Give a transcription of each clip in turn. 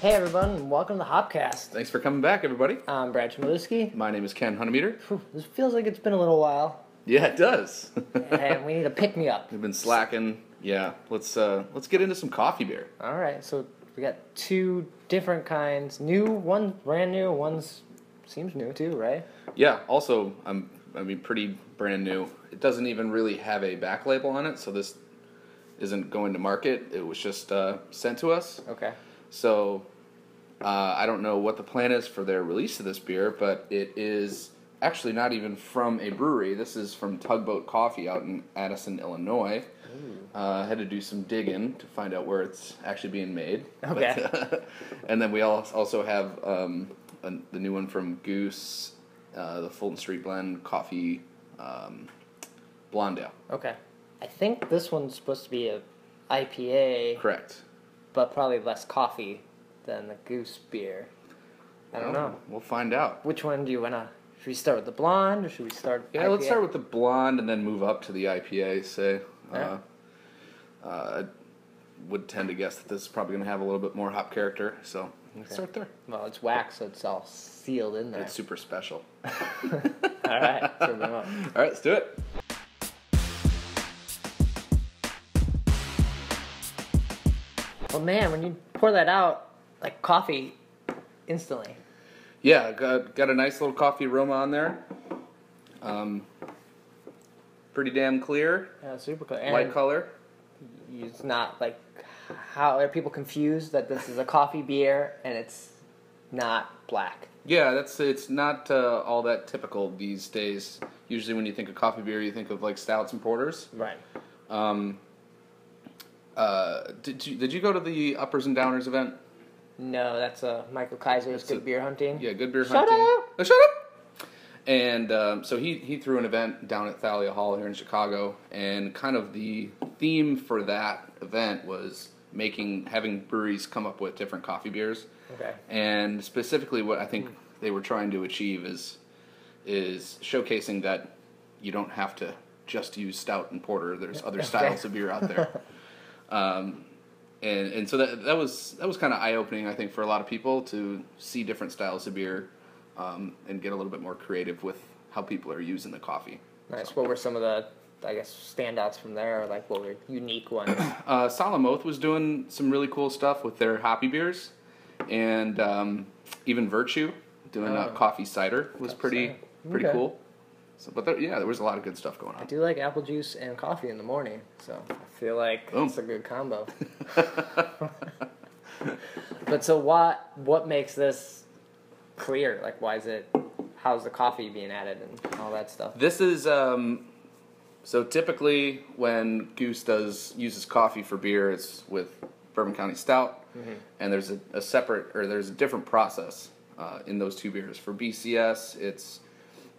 Hey everyone, and welcome to the Hopcast. Thanks for coming back, everybody. I'm Brad Chmielewski. My name is Ken Hunnemeder. This feels like it's been a little while. Yeah, it does. And we need a pick-me-up. We've been slacking. Yeah, let's get into some coffee beer. All right, so we got two different kinds. New, one's brand new, one's seems new too, right? Yeah, also, pretty brand new. It doesn't even really have a back label on it, so this isn't going to market. It was just sent to us. Okay. So I don't know what the plan is for their release of this beer, but it is actually not even from a brewery. This is from Tugboat Coffee out in Addison, Illinois. I had to do some digging to find out where it's actually being made. Okay. But, and then we also have the new one from Goose, the Fulton St blend coffee blonde ale. Okay. I think this one's supposed to be a IPA. Correct. But probably less coffee than the Goose beer. I don't know. We'll find out. Which one do you want to... Should we start with the blonde, or should we start Yeah, IPA? let's start with the blonde and then move up to the IPA, say. Yeah. I would tend to guess that this is probably going to have a little bit more hop character, so let's start there. Well, it's wax, so it's all sealed in there. It's super special. All right, so them up. All right, let's do it. Well, man, when you pour that out, like coffee, instantly. Yeah, got a nice little coffee aroma on there. Pretty damn clear. Yeah, super clear. And Light color. it's not like, how are people confused that this is a coffee beer and it's not black? Yeah, it's not all that typical these days. Usually when you think of coffee beer, you think of like stouts and porters. Right. Did you go to the Uppers and Downers event? No, that's Michael Kaiser's Good Beer Hunting. Yeah, Good Beer Shut Hunting. up! Oh, shut up! And so he threw an event down at Thalia Hall here in Chicago, and kind of the theme for that event was having breweries come up with different coffee beers. Okay. And specifically what I think they were trying to achieve is showcasing that you don't have to just use stout and porter. There's other styles of beer out there. And so that was kind of eye-opening, I think, for a lot of people to see different styles of beer and get a little bit more creative with how people are using the coffee. Nice. What were some of the, I guess, standouts from there? Like, what were unique ones? Solemn Oath was doing some really cool stuff with their hoppy beers, and even Virtue doing coffee cider was pretty cool. So, but there was a lot of good stuff going on. I do like apple juice and coffee in the morning, so I feel like it's a good combo. But so what makes this clear? Like, how's the coffee being added and all that stuff? This is, so typically when Goose uses coffee for beer, it's with Bourbon County Stout, and there's a different process in those two beers. For BCS,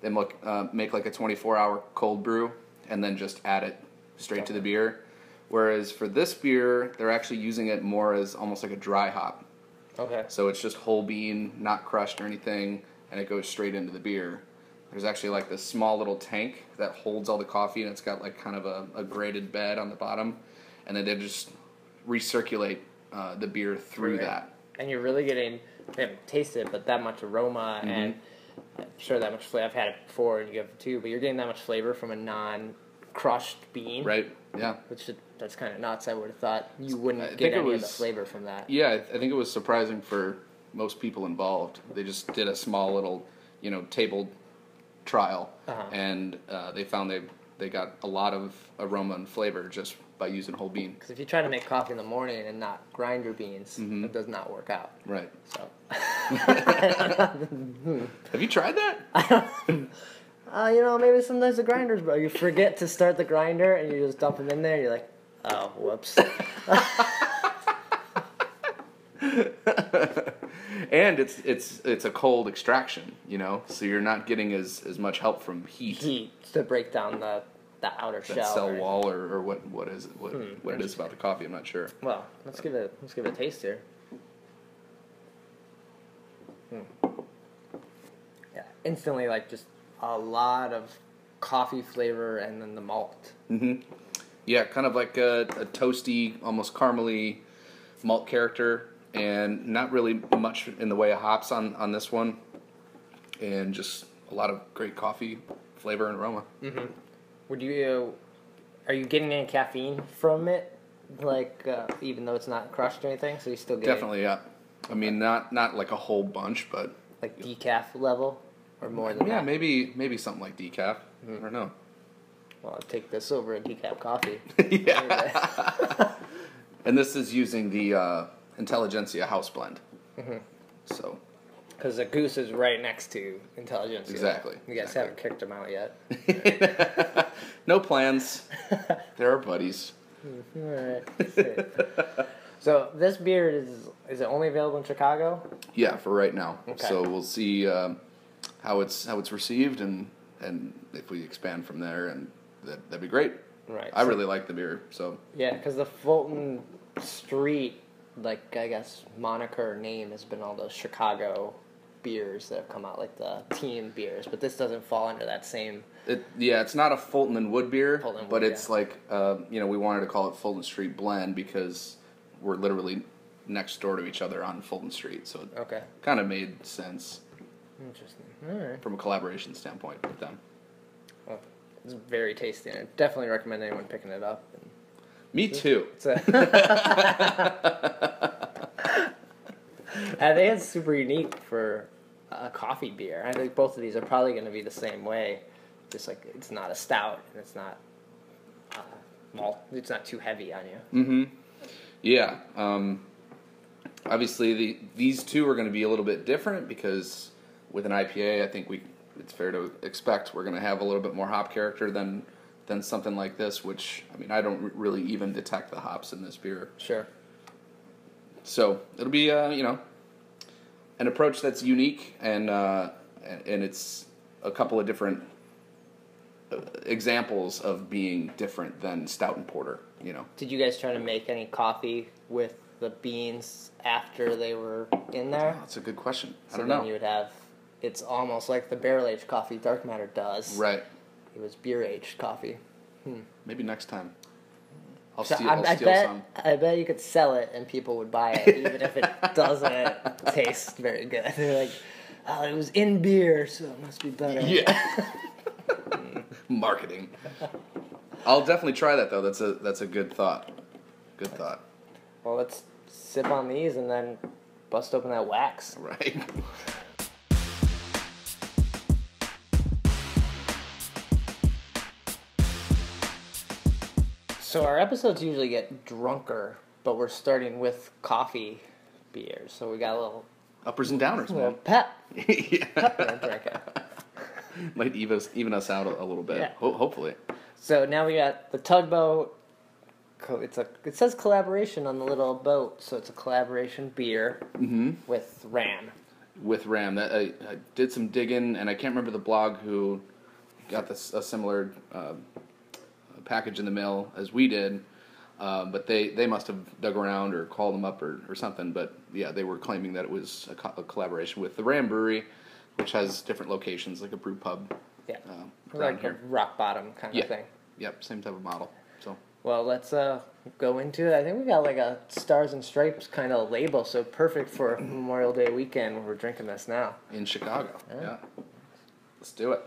they make like a 24-hour cold brew and then just add it straight to the beer. Whereas for this beer, they're actually using it more as almost like a dry hop. Okay. So it's just whole bean, not crushed or anything, and it goes straight into the beer. There's actually like this small little tank that holds all the coffee, and it's got like kind of a graded bed on the bottom, and then they just recirculate the beer through that. And you're really getting, I haven't tasted it, but that much aroma and I'm sure that much flavor. I've had it before, and you have it too, but you're getting that much flavor from a non-crushed bean. Right, yeah. That's kind of nuts. I would have thought you wouldn't get any of the flavor from that. Yeah, I think it was surprising for most people involved. They just did a small little, table trial, and they found they got a lot of aroma and flavor just by using whole bean. Because if you try to make coffee in the morning and not grind your beans, it does not work out. Right. So. Have you tried that? Maybe sometimes the grinders, bro. You forget to start the grinder and you just dump them in there. And you're like, oh, whoops. And it's a cold extraction, so you're not getting as much help from heat to break down the outer shell. That cell wall or what is it? What it is about the coffee, I'm not sure. Well, let's give it a taste here. Yeah, instantly like just a lot of coffee flavor and then the malt. Yeah, kind of like a toasty, almost caramely malt character. and not really much in the way of hops on this one, and just a lot of great coffee flavor and aroma. Mm-hmm. Are you getting any caffeine from it? Like, even though it's not crushed or anything, so you still get Definitely, yeah. I mean, not like a whole bunch, but like decaf level or more than that. Yeah, maybe something like decaf. I don't know. Well, I'll take this over a decaf coffee. Yeah. And this is using the Intelligentsia house blend. Mm-hmm. So. Because the Goose is right next to Intelligentsia. Exactly. You guys haven't kicked them out yet. No plans. They're our buddies. All right. So this beer is it only available in Chicago? Yeah, for right now. Okay. So we'll see how it's received and if we expand from there, and that'd be great. Right. I really like the beer. So. Yeah, because the Fulton Street, like I guess moniker or name has been all those Chicago beers that have come out, like the team beers, but this doesn't fall under that same. It's not a Fulton and Wood beer, but it's yeah. like we wanted to call it Fulton Street Blend because we're literally next door to each other on Fulton Street, so it kind of made sense. Interesting. All right. From a collaboration standpoint with them. Well, it's very tasty, and I definitely recommend anyone picking it up. Me too. I think it's super unique for a coffee beer. I think both of these are probably going to be the same way. Just like it's not a stout, and it's not it's not too heavy on you. Mm-hmm. Yeah. Obviously, these two are going to be a little bit different because with an IPA, I think it's fair to expect we're going to have a little bit more hop character than something like this, which, I mean, I don't really even detect the hops in this beer. Sure. So it'll be, an approach that's unique, and it's a couple of different examples of being different than stout and porter. Did you guys try to make any coffee with the beans after they were in there? Oh, that's a good question. I don't know. Then you would have. It's almost like the barrel-aged coffee Dark Matter does. Right. It was beer-aged coffee. Maybe next time. I'll So steal some. I bet you could sell it and people would buy it, even if it doesn't taste very good. They're like, oh, it was in beer, so it must be better. Yeah. Marketing. I'll definitely try that, though. That's a good thought. Good thought. Well, let's sip on these and then bust open that wax. Right. So our episodes usually get drunker, but we're starting with coffee beers. So we got a little uppers and downers, man. Pep. Yeah. Pep in our drinking. Might even us out a little bit. Yeah. Hopefully. So now we got the Tugboat. It says collaboration on the little boat, so it's a collaboration beer with Ram. With Ram, that I did some digging, and I can't remember the blog who got a similar package in the mail as we did, but they must have dug around or called them up or something. But yeah, they were claiming that it was a collaboration with the Ram Brewery, which has different locations, like a brew pub. Yeah, like a rock bottom kind of thing. Yep, same type of model. So. Well, let's go into it. I think we got like a Stars and Stripes kind of label, so perfect for Memorial Day weekend when we're drinking this now. In Chicago, yeah. Let's do it.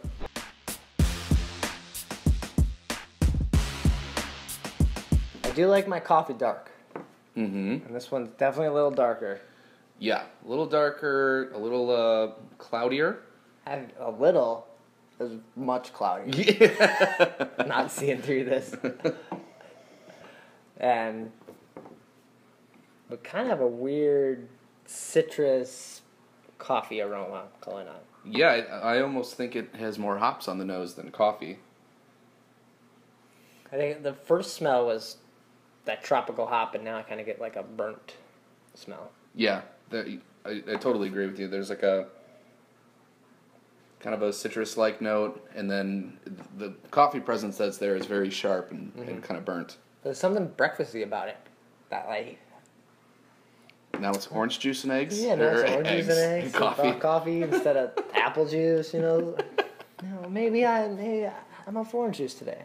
I do like my coffee dark. Mm-hmm. And this one's definitely a little darker. Yeah, a little darker, a little cloudier. A little is much cloudier. Yeah. Not seeing through this. And we kind of have a weird citrus coffee aroma going on. Yeah, I almost think it has more hops on the nose than coffee. I think the first smell was that tropical hop, and now I kind of get like a burnt smell. Yeah, I totally agree with you. There's like a kind of a citrus-like note, and then the coffee presence that's there is very sharp and kind of burnt. There's something breakfasty about it. That like. Now it's orange juice and eggs? Yeah, now it's orange juice and eggs. Coffee Instead of apple juice, maybe I'm off orange juice today.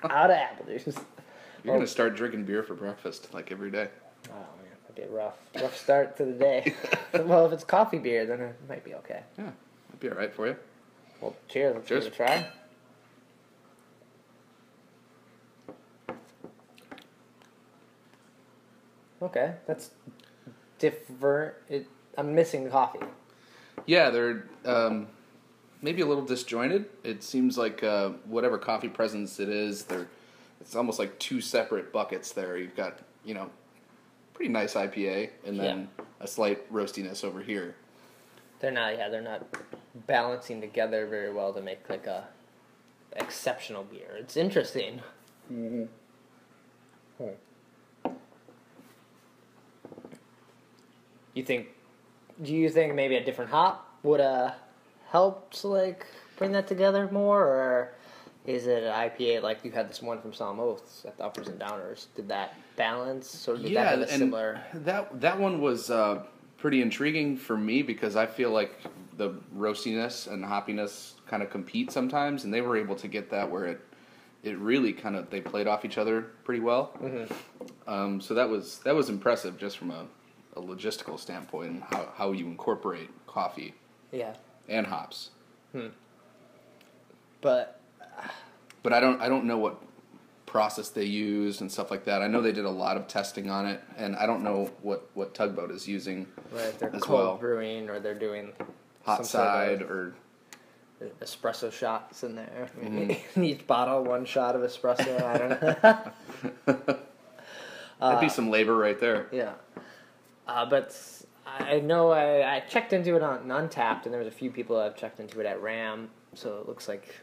Out of apple juice. You're going to start drinking beer for breakfast, like every day. Oh, man. be a rough start to the day. Well, if it's coffee beer, then it might be okay. Yeah, might be all right for you. Well, cheers. Let's give it a try. Okay, that's different. I'm missing coffee. Yeah, they're maybe a little disjointed. It seems like whatever coffee presence it is, it's almost like two separate buckets there. You've got, pretty nice IPA and then a slight roastiness over here. They're not balancing together very well to make like a exceptional beer. It's interesting. Mm-hmm. Do you think maybe a different hop would help to like bring that together more, or is it an IPA like you had this one from Solemn Oaths at the uppers and downers? Did that balance, or did that have a similar? That one was pretty intriguing for me because I feel like the roastiness and hoppiness kind of compete sometimes, and they were able to get that where it really kind of they played off each other pretty well. Mm-hmm. So that was impressive just from a logistical standpoint and how you incorporate coffee. Yeah. And hops. But I don't know what process they used and stuff like that. I know they did a lot of testing on it, and I don't know what Tugboat is using. Right, they're as cold well. Brewing, or they're doing hot side or espresso shots in there. Mm-hmm. In each bottle, one shot of espresso. I don't know. That'd be some labor right there. Yeah. But I know I checked into it on Untapped, and there was a few people that have checked into it at RAM, so it looks like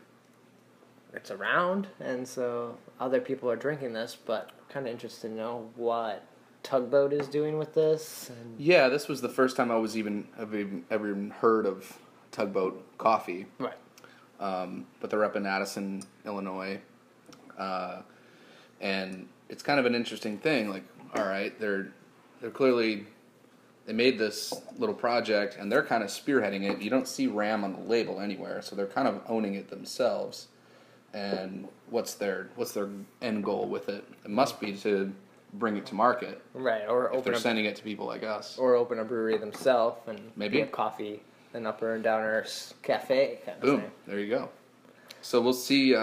it's around, and so other people are drinking this, but I'm kind of interested to know what Tugboat is doing with this. Yeah, this was the first time I've even heard of Tugboat Coffee. Right. But they're up in Addison, Illinois, and it's kind of an interesting thing. Like, all right, they're clearly, they made this little project, and they're kind of spearheading it. You don't see RAM on the label anywhere, so they're kind of owning it themselves. And what's their end goal with it? It must be to bring it to market. Right, or if they're sending it to people like us. Or open a brewery themselves and maybe be a coffee, an upper and downers cafe kind of Boom, thing. There you go. So we'll see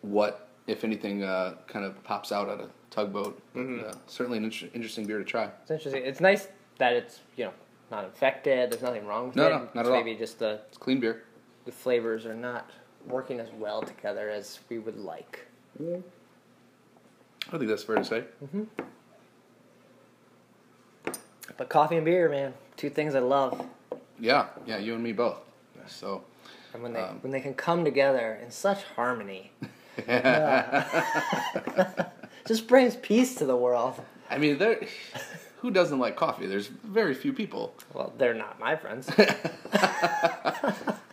what, if anything, kind of pops out at a Tugboat. Mm-hmm. Certainly an interesting beer to try. It's interesting. It's nice that it's not infected. There's nothing wrong with it. No, not at all. Maybe just it's clean beer. The flavors are not working as well together as we would like. I think that's fair to say. Mm-hmm. But coffee and beer, man, two things I love. Yeah, you and me both. So, and when they can come together in such harmony, just brings peace to the world. I mean, who doesn't like coffee? There's very few people. Well, they're not my friends.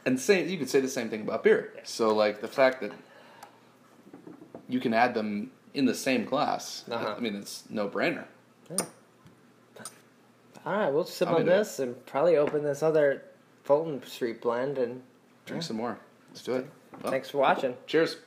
And you could say the same thing about beer. Yeah. So, like, the fact that you can add them in the same glass, I mean, it's no-brainer. Yeah. All right, we'll sip on this and probably open this other Fulton Street blend and drink some more. Let's do it. Well, thanks for watching. Cheers.